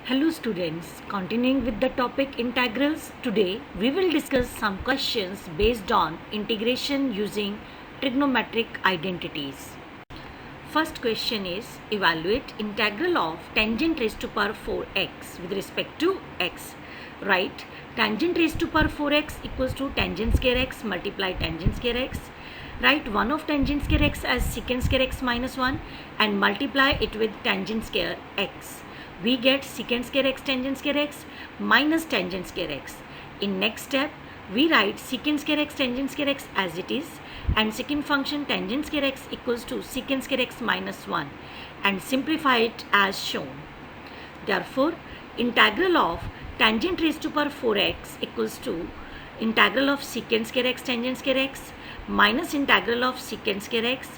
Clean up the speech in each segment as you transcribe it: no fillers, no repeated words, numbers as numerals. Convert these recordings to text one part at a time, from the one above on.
Hello students, continuing with the topic integrals, today we will discuss some questions based on integration using trigonometric identities. First question is evaluate integral of tangent raised to power 4x with respect to x. Write tangent raised to power 4x equals to tangent square x multiply tangent square x. Write 1 of tangent square x as secant square x minus 1 and multiply it with tangent square x. We get secant square x tangent square x minus tangent square x. In next step, we write secant square x tangent square x as it is and secant function tangent square x equals to secant square x minus 1 and simplify it as shown. Therefore, integral of tangent raised to power 4x equals to integral of secant square x tangent square x minus integral of secant square x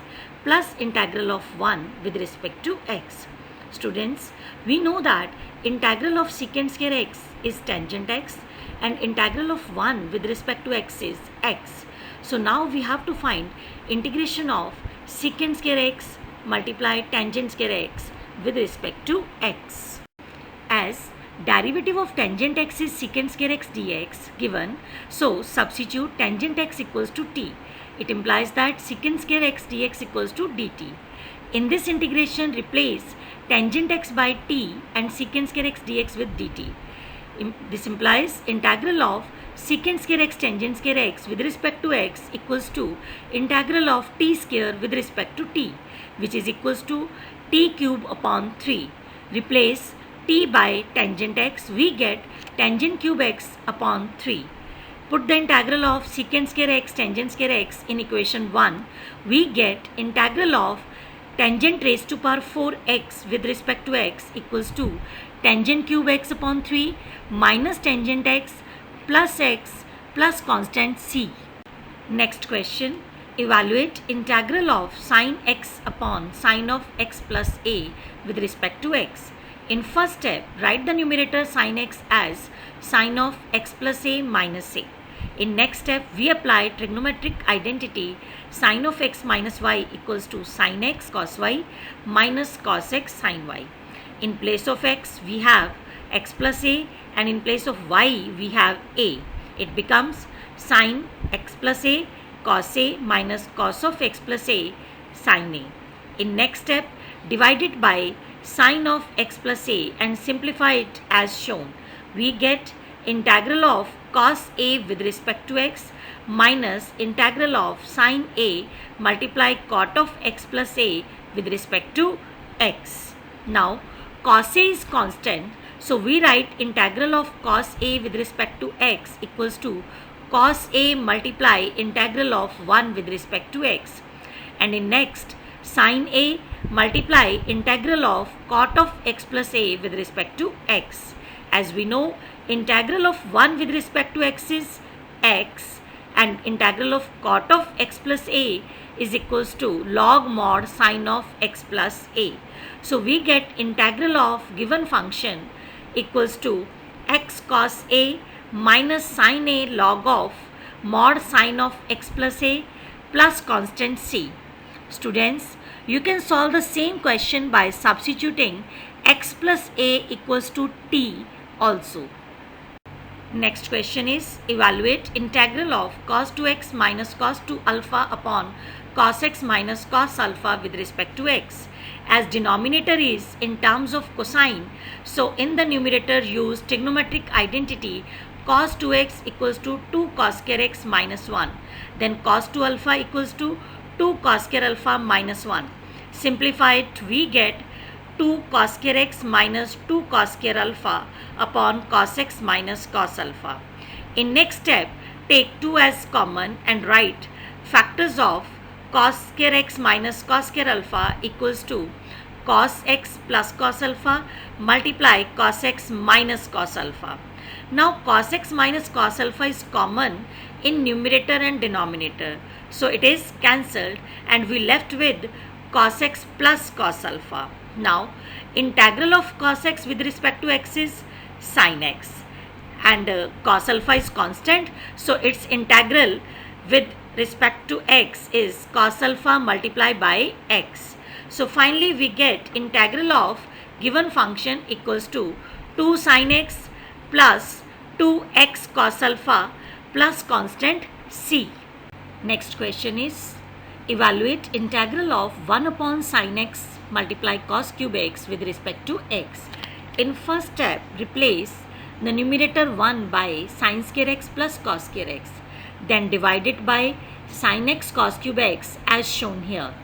plus integral of 1 with respect to x. Students, we know that integral of secant square x is tangent x and integral of 1 with respect to x is x. So now we have to find integration of secant square x multiply tangent square x with respect to x. As derivative of tangent x is secant square x dx given, so substitute tangent x equals to t. It implies that secant square x dx equals to dt. In this integration, replace tangent x by t and secant square x dx with dt. This implies integral of secant square x tangent square x with respect to x equals to integral of t square with respect to t, which is equals to t cube upon 3. Replace t by tangent x, we get tangent cube x upon 3. Put the integral of secant square x tangent square x in equation 1, we get integral of tangent raised to power 4x with respect to x equals to tangent cube x upon 3 minus tangent x plus constant c. Next question, evaluate integral of sine x upon sine of x plus a with respect to x. In first step, write the numerator sine x as sine of x plus a minus a. In next step, we apply trigonometric identity sine of x minus y equals to sine x cos y minus cos x sine y. In place of x, we have x plus a and in place of y, we have a. It becomes sine x plus a cos a minus cos of x plus a sine a. In next step, divide it by sine of x plus a and simplify it as shown. We get integral of cos a with respect to x minus integral of sine a multiply cot of x plus a with respect to x. Now cos a is constant, so we write integral of cos a with respect to x equals to cos a multiply integral of 1 with respect to x. And in next, sine a multiply integral of cot of x plus a with respect to x. As we know, integral of 1 with respect to x is x and integral of cot of x plus a is equals to log mod sine of x plus a. So we get integral of given function equals to x cos a minus sine a log of mod sine of x plus a plus constant c. Students, you can solve the same question by substituting x plus a equals to t also. Next question is evaluate integral of cos 2x minus cos 2 alpha upon cos x minus cos alpha with respect to x. As denominator is in terms of cosine, so in the numerator use trigonometric identity cos 2x equals to 2 cos square x minus 1. Then cos 2 alpha equals to 2 cos square alpha minus 1. Simplify it, we get 2 cos square x minus 2 cos square alpha upon cos x minus cos alpha. In next step, take 2 as common and write factors of cos square x minus cos square alpha equals to cos x plus cos alpha multiply cos x minus cos alpha. Now cos x minus cos alpha is common in numerator and denominator. So it is cancelled and we left with cos x plus cos alpha. Now integral of cos x with respect to x is sin x and cos alpha is constant, so its integral with respect to x is cos alpha multiplied by x. So finally we get integral of given function equals to 2 sin x plus 2x cos alpha plus constant c. Next question is, evaluate integral of 1 upon sin x multiply cos cube x with respect to x. In first step, replace the numerator 1 by sin square x plus cos square x. Then divide it by sin x cos cube x as shown here.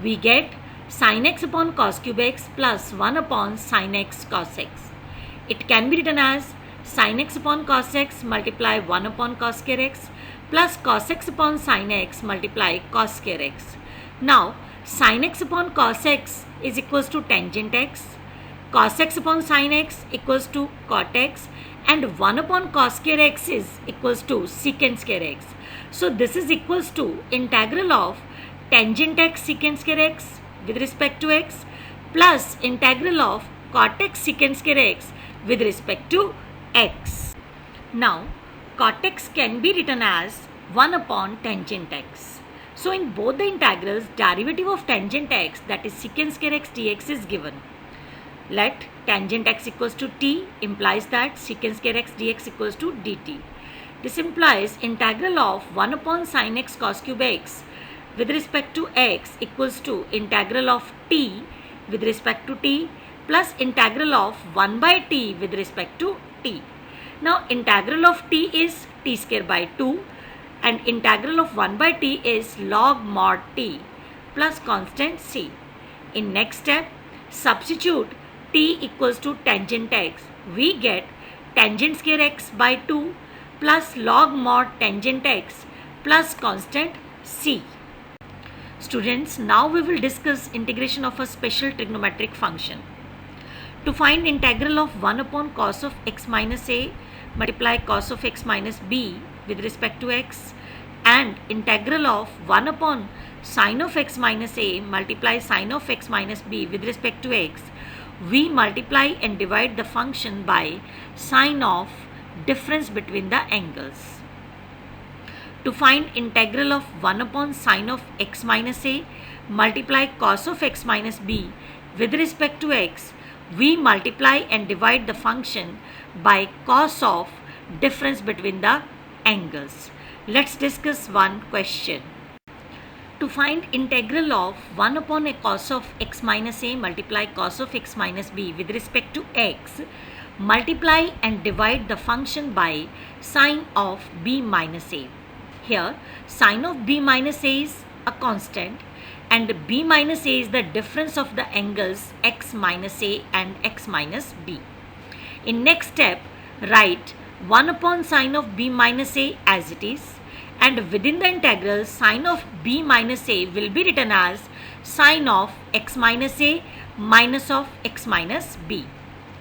We get sin x upon cos cube x plus 1 upon sin x cos x. It can be written as sin x upon cos x multiply 1 upon cos square x plus cos x upon sin x multiply cos square x. Now, sin x upon cos x is equals to tangent x, cos x upon sin x equals to cot x, and 1 upon cos square x is equals to secant square x. So, this is equals to integral of tangent x secant square x with respect to x plus integral of cot x secant square x with respect to x. Now, cot x can be written as 1 upon tangent x. So, in both the integrals, derivative of tangent x, that is secant square x dx, is given. Let tangent x equals to t implies that secant square x dx equals to dt. This implies integral of 1 upon sin x cos cube x with respect to x equals to integral of t with respect to t plus integral of 1 by t with respect to t. Now, integral of t is t square by 2 and integral of 1 by t is log mod t plus constant c. In next step, substitute t equals to tangent x. We get tangent square x by 2 plus log mod tangent x plus constant c. Students, now we will discuss integration of a special trigonometric function. To find integral of 1 upon cos of x minus a multiply cos of x minus b with respect to x and integral of 1 upon sin of x minus a multiply sin of x minus b with respect to x, we multiply and divide the function by sine of difference between the angles. To find integral of 1 upon sine of x minus a multiply cos of x minus b with respect to x, we multiply and divide the function by cos of difference between the angles. Let's discuss one question. To find integral of 1 upon a cos of x minus a multiply cos of x minus b with respect to x, multiply and divide the function by sine of b minus a. Here, sine of b minus a is a constant and b minus a is the difference of the angles x minus a and x minus b. In next step, write 1 upon sine of b minus a as it is, and within the integral sine of b minus a will be written as sine of x minus a minus of x minus b.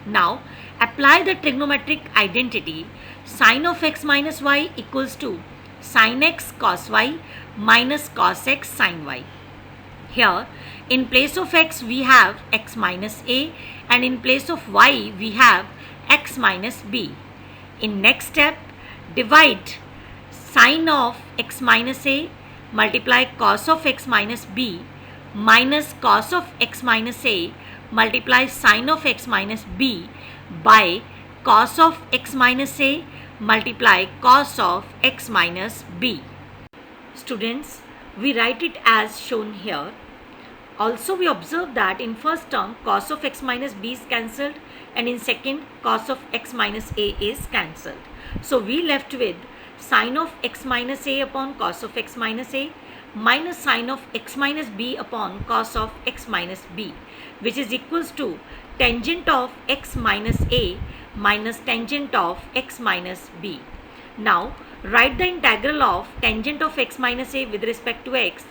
Now, apply the trigonometric identity sine of x minus y equals to sin x cos y minus cos x sin y. Here, in place of x we have x minus a and in place of y we have x minus b. In next step, divide sine of x minus a multiply cos of x minus b minus cos of x minus a multiply sine of x minus b by cos of x minus a multiply cos of x minus b. Students, we write it as shown here. Also, we observe that in first term cos of x minus b is cancelled and in second cos of x minus a is cancelled. So, we left with sine of x minus a upon cos of x minus a minus sine of x minus b upon cos of x minus b, which is equals to tangent of x minus a minus tangent of x minus b. Now, write the integral of tangent of x minus a with respect to x,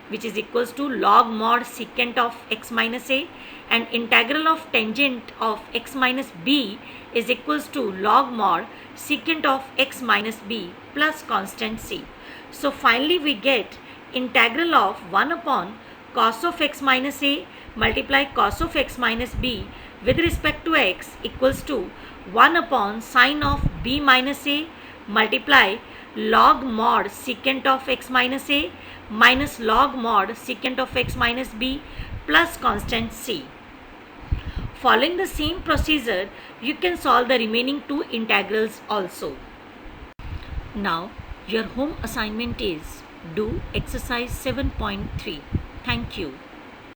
which is equals to log mod secant of x minus a, and integral of tangent of x minus b is equals to log mod secant of x minus b plus constant c. So, finally we get integral of 1 upon cos of x minus a multiply cos of x minus b with respect to x equals to 1 upon sine of b minus a multiply log mod secant of x minus a minus log mod secant of x minus b plus constant c. Following the same procedure, you can solve the remaining two integrals also. Now, your home assignment is do exercise 7.3. Thank you.